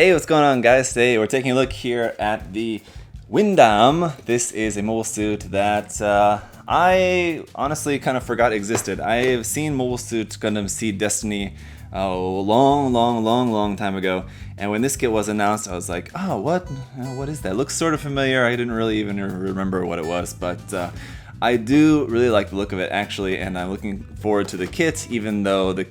Hey, what's going on, guys? Today we're taking a look here at the Windam. This is a mobile suit that I honestly kind of forgot existed. I've seen mobile suit Gundam Seed Destiny a long time ago, and when this kit was announced, I was like, oh, what is that? It looks sort of familiar. I didn't really even remember what it was, but I do really like the look of it, actually, and I'm looking forward to the kit, even though the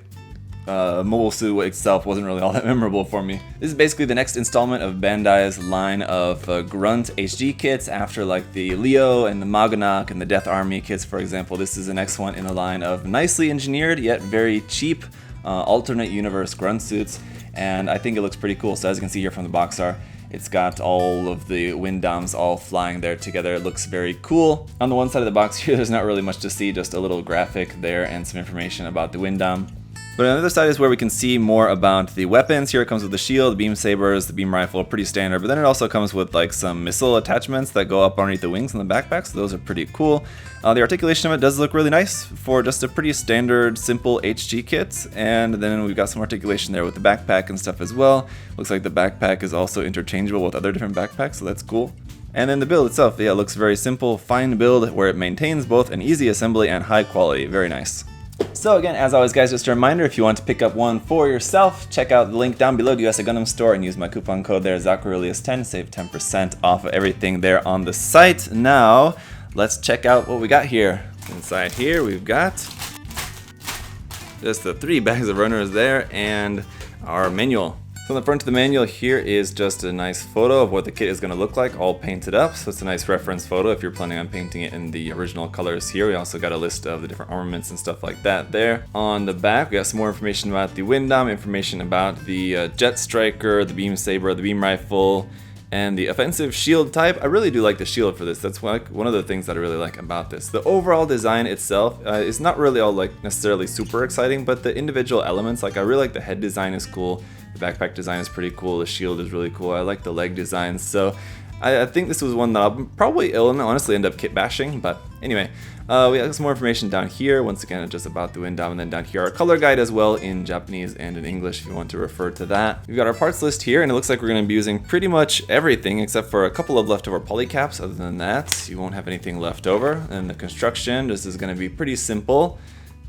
mobile suit itself wasn't really all that memorable for me. This is basically the next installment of Bandai's line of grunt HG kits after like the Leo and the Maganak and the Death Army kits, for example. This is the next one in a line of nicely engineered yet very cheap alternate universe grunt suits, and I think it looks pretty cool. So as you can see here from the box art, it's got all of the Windams all flying there together. It looks very cool. On the one side of the box here, there's not really much to see, just a little graphic there and some information about the Windam. But on the other side is where we can see more about the weapons. Here it comes with the shield, the beam sabers, the beam rifle, pretty standard. But then it also comes with like some missile attachments that go up underneath the wings and the backpack, so those are pretty cool. The articulation of it does look really nice for just a pretty standard, simple HG kit. And then we've got some articulation there with the backpack and stuff as well. Looks like the backpack is also interchangeable with other different backpacks, so that's cool. And then the build itself, yeah, it looks very simple, fine build where it maintains both an easy assembly and high quality. Very nice. So again, as always, guys, just a reminder, if you want to pick up one for yourself, check out the link down below to USA Gundam Store and use my coupon code there, ZakuAurelius10, save 10% off of everything there on the site. Now, let's check out what we got here. Inside here, we've got just the 3 bags of runners there and our manual. So on the front of the manual here is just a nice photo of what the kit is going to look like, all painted up. So it's a nice reference photo if you're planning on painting it in the original colors here. We also got a list of the different armaments and stuff like that there. On the back, we got some more information about the Windam, information about the Jet Striker, the Beam Saber, the Beam Rifle, and the offensive shield type. I really do like the shield for this. That's one of the things that I really like about this. The overall design itself is not really all like necessarily super exciting, but the individual elements, like I really like the head design is cool. The backpack design is pretty cool. The shield is really cool. I like the leg designs. So I think this was one that I'll probably honestly end up kit bashing. But anyway, we have some more information down here. Once again, just about the Windam, and then down here our color guide as well in Japanese and in English if you want to refer to that. We've got our parts list here, and it looks like we're going to be using pretty much everything except for a couple of leftover polycaps. Other than that, you won't have anything left over. And the construction, this is going to be pretty simple.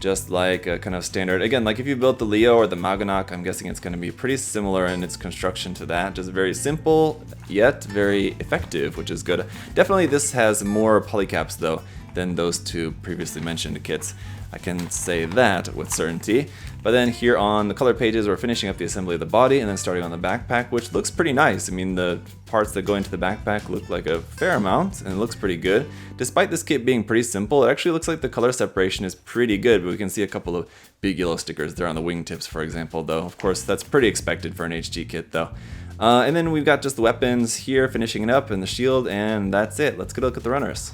Just like a kind of standard, again, like if you built the Leo or the Maganak, I'm guessing it's going to be pretty similar in its construction to that. Just very simple, yet very effective, which is good. Definitely this has more polycaps though than those 2 previously mentioned kits. I can say that with certainty. But then here on the color pages, we're finishing up the assembly of the body and then starting on the backpack, which looks pretty nice. I mean, the parts that go into the backpack look like a fair amount and it looks pretty good. Despite this kit being pretty simple, it actually looks like the color separation is pretty good, but we can see a couple of big yellow stickers there on the wingtips, for example, though. Of course, that's pretty expected for an HG kit, though. And then we've got just the weapons here, finishing it up, and the shield, and that's it. Let's get a look at the runners.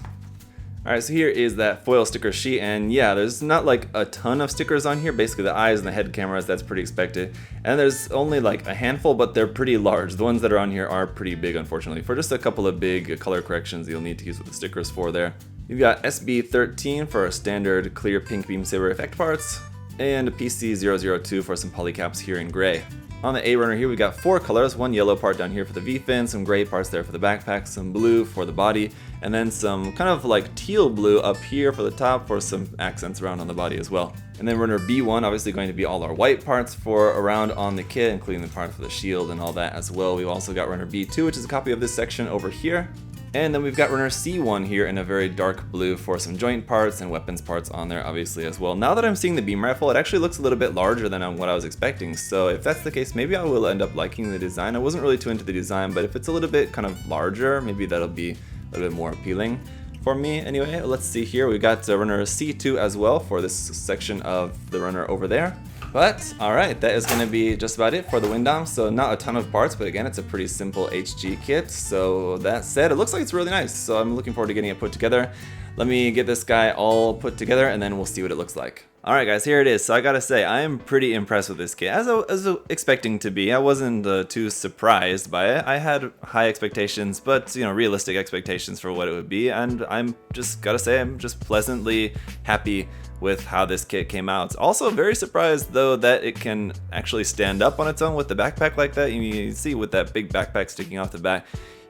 Alright, so here is that foil sticker sheet, and yeah, there's not like a ton of stickers on here. Basically the eyes and the head cameras, that's pretty expected. And there's only like a handful, but they're pretty large. The ones that are on here are pretty big, unfortunately. For just a couple of big color corrections you'll need to use with the stickers for there. You've got SB13 for our standard clear pink beam saber effect parts, and PC002 for some polycaps here in gray. On the A runner here, we've got 4 colors, 1 yellow part down here for the V-fin, some gray parts there for the backpack, some blue for the body, and then some kind of like teal blue up here for the top for some accents around on the body as well. And then runner B1, obviously going to be all our white parts for around on the kit, including the part for the shield and all that as well. We've also got runner B2, which is a copy of this section over here. And then we've got runner C1 here in a very dark blue for some joint parts and weapons parts on there obviously as well. Now that I'm seeing the beam rifle, it actually looks a little bit larger than what I was expecting. So if that's the case, maybe I will end up liking the design. I wasn't really too into the design, but if it's a little bit kind of larger, maybe that'll be a little bit more appealing for me. Anyway, let's see here. We got runner C2 as well for this section of the runner over there. But alright, that is going to be just about it for the Windam. So not a ton of parts, but again, it's a pretty simple HG kit. So that said, it looks like it's really nice. So I'm looking forward to getting it put together. Let me get this guy all put together and then we'll see what it looks like. Alright guys, here it is. So I gotta say, I am pretty impressed with this kit, as I was expecting to be. I wasn't too surprised by it. I had high expectations, but realistic expectations for what it would be, and I'm just gotta say, I'm just pleasantly happy with how this kit came out. Also very surprised though that it can actually stand up on its own with the backpack like that. You see with that big backpack sticking off the back,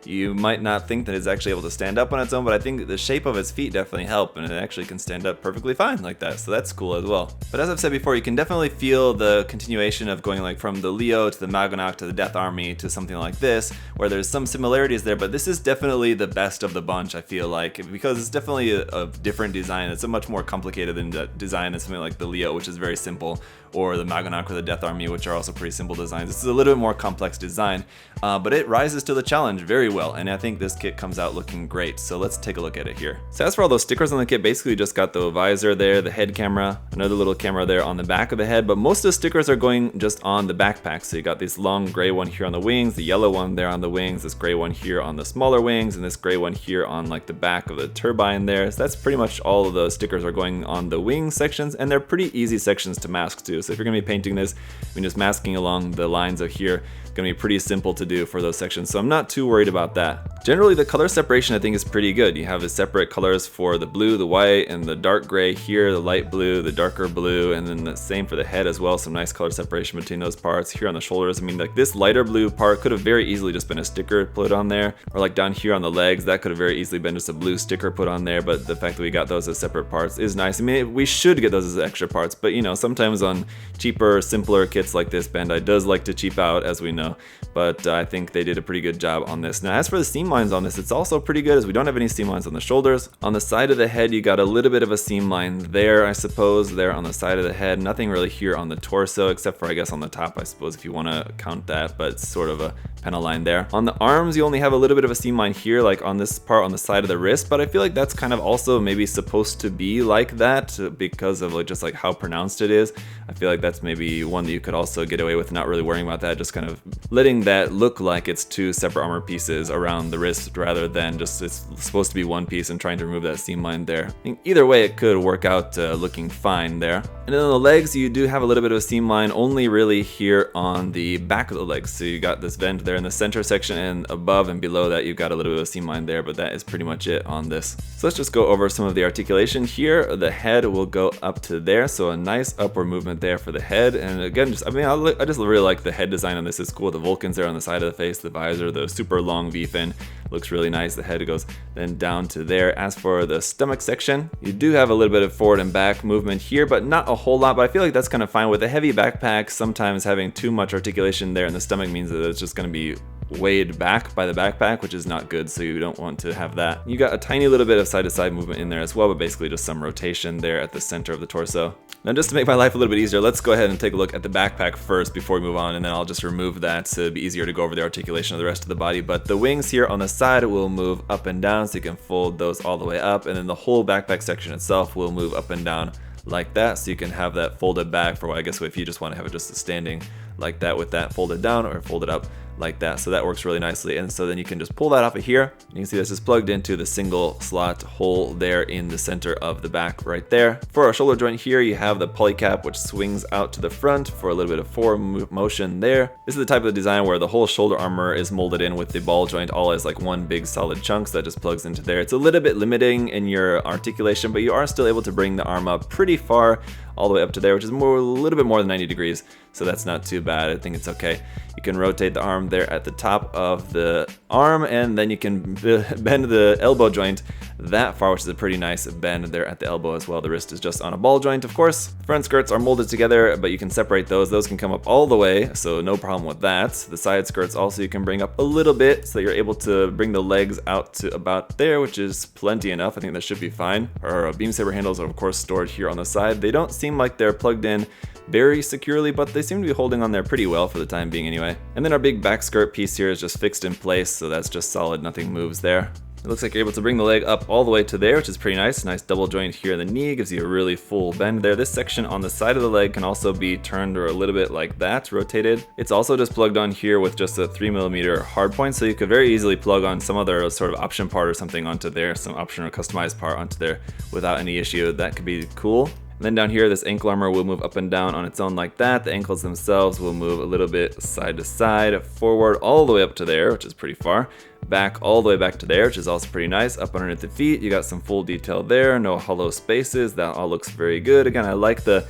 you might not think that it's actually able to stand up on its own, but I think the shape of its feet definitely help, and it actually can stand up perfectly fine like that, so that's cool as well. But as I've said before, you can definitely feel the continuation of going like from the Leo to the Magonak to the Death Army to something like this, where there's some similarities there, but this is definitely the best of the bunch, I feel like, because it's definitely a different design. It's a much more complicated than design than something like the Leo, which is very simple, or the Magonak or the Death Army, which are also pretty simple designs. This is a little bit more complex design, but it rises to the challenge very well, and I think this kit comes out looking great, so let's take a look at it here. So as for all those stickers on the kit, basically just got the visor there, the head camera, another little camera there on the back of the head, but most of the stickers are going just on the backpack. So you got this long gray one here on the wings, the yellow one there on the wings, this gray one here on the smaller wings, and this gray one here on like the back of the turbine there. So that's pretty much all of the stickers are going on the wing sections, and they're pretty easy sections to mask too. So if you're gonna be painting this, I mean, just masking along the lines of here, gonna be pretty simple to do for those sections, so I'm not too worried about that. Generally, the color separation I think is pretty good. You have the separate colors for the blue, the white, and the dark gray here, the light blue, the darker blue, and then the same for the head as well. Some nice color separation between those parts. Here on the shoulders, I mean, like this lighter blue part could have very easily just been a sticker put on there, or like down here on the legs, that could have very easily been just a blue sticker put on there, but the fact that we got those as separate parts is nice. I mean, we should get those as extra parts, but sometimes on cheaper, simpler kits like this, Bandai does like to cheap out, as we know. But I think they did a pretty good job on this. Now as for the seam lines on this, it's also pretty good, as we don't have any seam lines on the shoulders. On the side of the head, you got a little bit of a seam line there, I suppose, there on the side of the head. Nothing really here on the torso, except for I guess on the top, I suppose, if you want to count that, but it's sort of a panel line there. On the arms, you only have a little bit of a seam line here, like on this part on the side of the wrist, but I feel like that's kind of also maybe supposed to be like that because of like just like how pronounced it is. I feel like that's maybe one that you could also get away with not really worrying about that, just kind of letting that look like it's two separate armor pieces around the wrist rather than just it's supposed to be one piece and trying to remove that seam line there. I think either way it could work out looking fine there. And then on the legs, you do have a little bit of a seam line only really here on the back of the legs. So you got this vent there in the center section, and above and below that you've got a little bit of a seam line there, but that is pretty much it on this. So let's just go over some of the articulation here. The head will go up to there, so a nice upward movement there for the head. And again, just I just really like the head design on this. It's cool. The Vulcans there on the side of the face, the visor, the super long V-fin looks really nice. The head goes then down to there. As for the stomach section, you do have a little bit of forward and back movement here, but not a whole lot, but I feel like that's kind of fine. With a heavy backpack, sometimes having too much articulation there in the stomach means that it's just going to be weighed back by the backpack, which is not good, so you don't want to have that. You got a tiny little bit of side-to-side movement in there as well, but basically just some rotation there at the center of the torso. Now just to make my life a little bit easier, let's go ahead and take a look at the backpack first before we move on, and then I'll just remove that so it'd be easier to go over the articulation of the rest of the body. But the wings here on the side will move up and down, so you can fold those all the way up, and then the whole backpack section itself will move up and down like that, so you can have that folded back for, I guess, if you just want to have it just standing like that with that folded down or folded up like that. So that works really nicely, and so then you can just pull that off of here. You can see this is plugged into the single slot hole there in the center of the back right there. For our shoulder joint here, you have the polycap, which swings out to the front for a little bit of forward motion there. This is the type of design where the whole shoulder armor is molded in with the ball joint all as like one big solid chunk, so that just plugs into there. It's a little bit limiting in your articulation, but you are still able to bring the arm up pretty far, all the way up to there, which is a little bit more than 90 degrees, so that's not too bad. I think it's okay. You can rotate the arm there at the top of the arm, and then you can bend the elbow joint that far, which is a pretty nice bend there at the elbow as well. The wrist is just on a ball joint, of course. The front skirts are molded together, but you can separate those. Those can come up all the way, so no problem with that. The side skirts also you can bring up a little bit, so that you're able to bring the legs out to about there, which is plenty enough. I think that should be fine. Our beam saber handles are of course stored here on the side. They don't seem like they're plugged in very securely, but they seem to be holding on there pretty well for the time being anyway. And then our big back skirt piece here is just fixed in place, so that's just solid, nothing moves there. It looks like you're able to bring the leg up all the way to there, which is pretty nice. Nice double joint here in the knee, gives you a really full bend there. This section on the side of the leg can also be turned or a little bit like that, rotated. It's also just plugged on here with just a 3mm hard point, so you could very easily plug on some other sort of option part or something onto there, some option or customized part onto there without any issue. That could be cool. And then down here, this ankle armor will move up and down on its own like that. The ankles themselves will move a little bit side to side, forward all the way up to there, which is pretty far. Back all the way back to there, which is also pretty nice. Up underneath the feet, you got some full detail there, no hollow spaces. That all looks very good. Again, I like the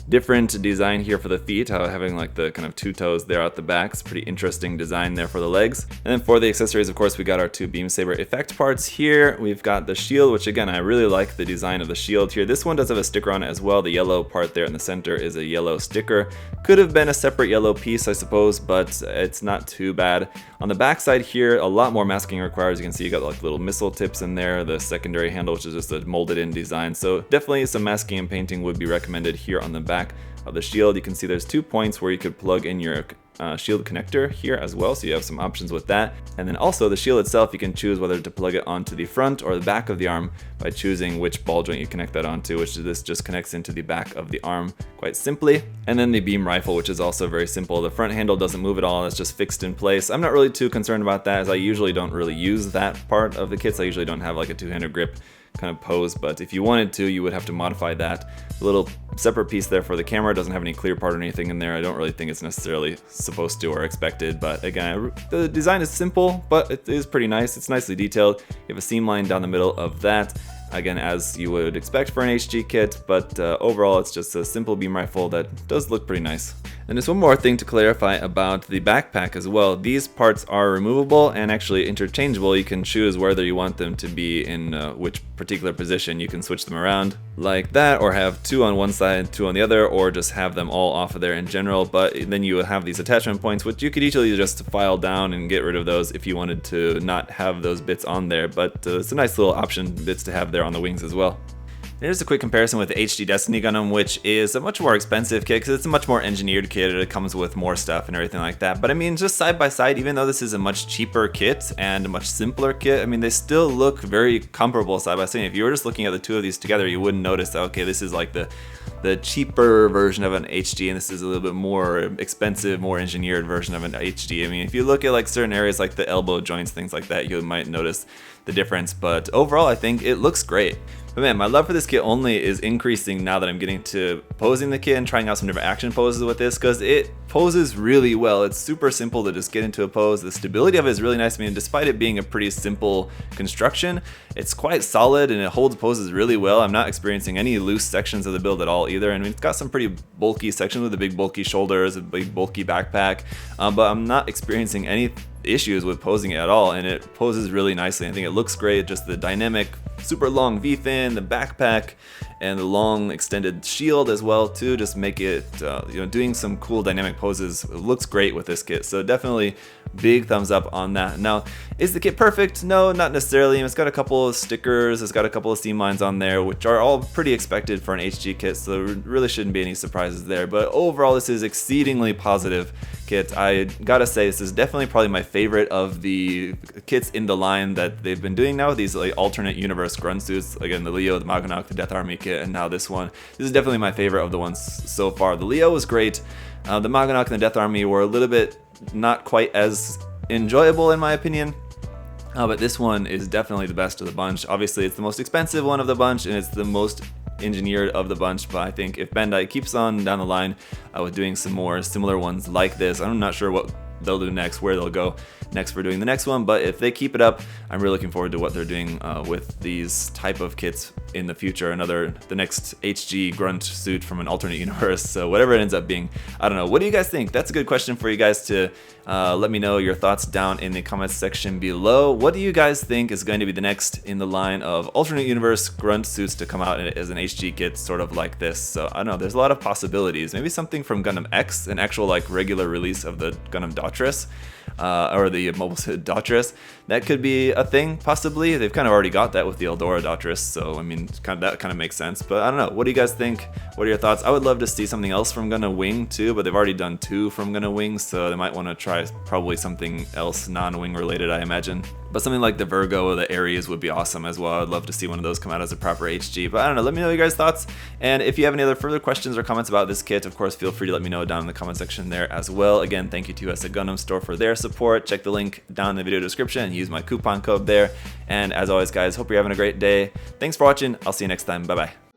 different design here for the feet, how having like the kind of two toes there at the back. It's pretty interesting design there for the legs. And then for the accessories, of course, we got our two beam saber effect parts here. We've got the shield, which again, I really like the design of the shield here. This one does have a sticker on it as well. The yellow part there in the center is a yellow sticker. Could have been a separate yellow piece, I suppose, but it's not too bad. On the back side here, a lot more masking required. As you can see, you got like little missile tips in there, the secondary handle, which is just a molded in design. So definitely some masking and painting would be recommended here on the back of the shield. You can see there's 2 points where you could plug in your shield connector here as well, so you have some options with that. And then also the shield itself, you can choose whether to plug it onto the front or the back of the arm by choosing which ball joint you connect that onto, which this just connects into the back of the arm quite simply. And then the beam rifle, which is also very simple. The front handle doesn't move at all, it's just fixed in place. I'm not really too concerned about that, as I usually don't really use that part of the kits. I usually don't have like a two-handed grip kind of pose, but if you wanted to, you would have to modify that. A little separate piece there for the camera, doesn't have any clear part or anything in there. I don't really think it's necessarily supposed to or expected, but again, the design is simple, but it is pretty nice. It's nicely detailed. You have a seam line down the middle of that, again, as you would expect for an HG kit, but overall it's just a simple beam rifle that does look pretty nice. And there's one more thing to clarify about the backpack as well. These parts are removable and actually interchangeable. You can choose whether you want them to be in which particular position. You can switch them around like that, or have 2 on one side, 2 on the other, or just have them all off of there in general. But then you have these attachment points, which you could easily just file down and get rid of those if you wanted to not have those bits on there. But it's a nice little option bits to have there on the wings as well. Here's a quick comparison with the HD Destiny Gundam, which is a much more expensive kit because it's a much more engineered kit. It comes with more stuff and everything like that. But I mean, just side by side, even though this is a much cheaper kit and a much simpler kit, I mean, they still look very comparable side by side. If you were just looking at the two of these together, you wouldn't notice that, okay, this is like the cheaper version of an HD, and this is a little bit more expensive, more engineered version of an HD. I mean, if you look at like certain areas like the elbow joints, things like that, you might notice the difference. But overall, I think it looks great. But man, my love for this kit only is increasing now that I'm getting to posing the kit and trying out some different action poses with this, because it poses really well. It's super simple to just get into a pose. The stability of it is really nice. I mean, despite it being a pretty simple construction, it's quite solid and it holds poses really well. I'm not experiencing any loose sections of the build at all either. I mean, it's got some pretty bulky sections with the big bulky shoulders, a big bulky backpack, but I'm not experiencing any issues with posing it at all, and it poses really nicely. I think it looks great. Just the dynamic, super long V-fin, the backpack, and the long extended shield as well too, just make it doing some cool dynamic poses. It looks great with this kit, so definitely big thumbs up on that. Now, is the kit perfect? No, not necessarily. It's got a couple of stickers, it's got a couple of seam lines on there, which are all pretty expected for an HG kit, so there really shouldn't be any surprises there. But overall, this is exceedingly positive kit. I gotta say, this is definitely probably my favorite of the kits in the line that they've been doing now, these like alternate universe grunt suits. Again, the Leo, the Magonak, the Death Army kit, and now this one. This is definitely my favorite of the ones so far. The Leo was great. The Magonak and the Death Army were a little bit not quite as enjoyable in my opinion. But this one is definitely the best of the bunch. Obviously, it's the most expensive one of the bunch, and it's the most engineered of the bunch, but I think if Bandai keeps on down the line with doing some more similar ones like this, I'm not sure what they'll do next, where they'll go next for doing the next one, but if they keep it up, I'm really looking forward to what they're doing with these type of kits in the future. The next HG grunt suit from an alternate universe, so whatever it ends up being, I don't know. What do you guys think? That's a good question for you guys to let me know your thoughts down in the comments section below. What do you guys think is going to be the next in the line of alternate universe grunt suits to come out as an HG kit sort of like this? So I don't know, there's a lot of possibilities. Maybe something from Gundam X, an actual like regular release of the Gundam Daughters, or the mobile suit Daughters. That could be a thing, possibly. They've kind of already got that with the Eldora Daughters, so I mean, that kind of makes sense. But I don't know, what do you guys think? What are your thoughts? I would love to see something else from Gundam Wing too, but they've already done 2 from Gundam Wing, so they might want to try probably something else non-wing related, I imagine. But something like the Virgo or the Aries would be awesome as well. I'd love to see one of those come out as a proper HG. But I don't know, let me know your guys' thoughts. And if you have any other further questions or comments about this kit, of course, feel free to let me know down in the comment section there as well. Again, thank you to US Gundam Store for their support. Check the link down in the video description and use my coupon code there. And as always, guys, hope you're having a great day. Thanks for watching. I'll see you next time. Bye-bye.